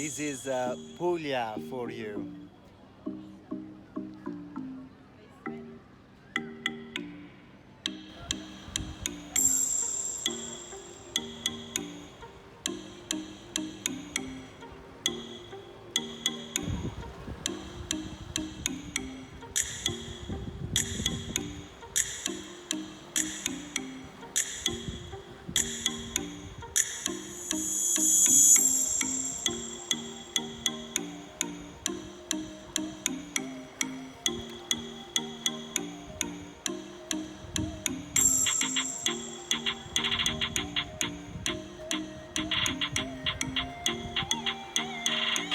This is Puglia for you.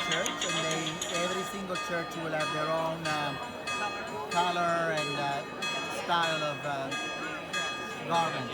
Church, and every single church will have their own color and style of garment.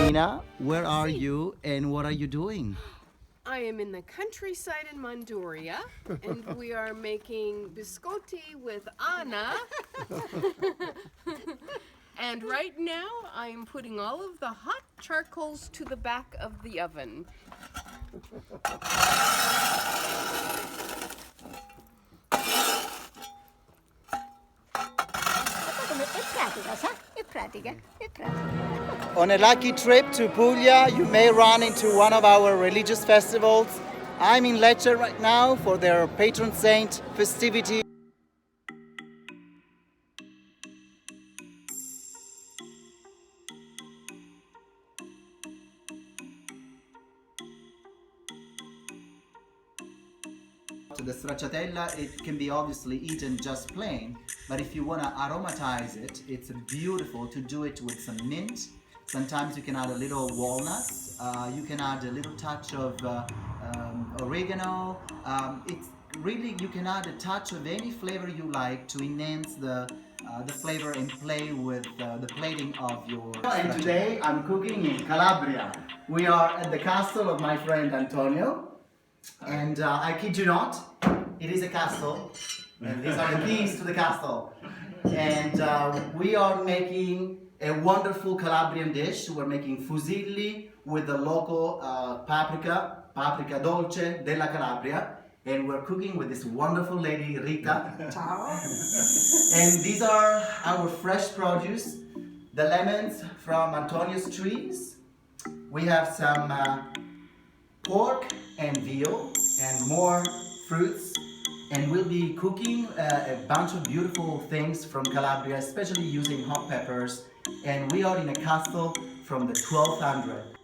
Nina, where are you and what are you doing? I am in the countryside in Manduria, and we are making biscotti with Anna. And right now, I am putting all of the hot charcoals to the back of the oven. On a lucky trip to Puglia, you may run into one of our religious festivals. I'm in Lecce right now for their patron saint festivity. The stracciatella, it can be obviously eaten just plain, but if you want to aromatize it, it's beautiful to do it with some mint. Sometimes you can add a little walnuts, you can add a little touch of oregano. It's really, you can add a touch of any flavor you like to enhance the flavor and play with the plating of your And today I'm cooking in Calabria. We are at the castle of my friend Antonio. And I kid you not, it is a castle, and these are the keys to the castle. And we are making a wonderful Calabrian dish. We're making fusilli with the local paprika dolce della Calabria. And we're cooking with this wonderful lady, Rita. Ciao. And these are our fresh produce, the lemons from Antonio's trees. We have some pork and veal and more fruits, and we'll be cooking a bunch of beautiful things from Calabria, especially using hot peppers, and we are in a castle from the 1200s.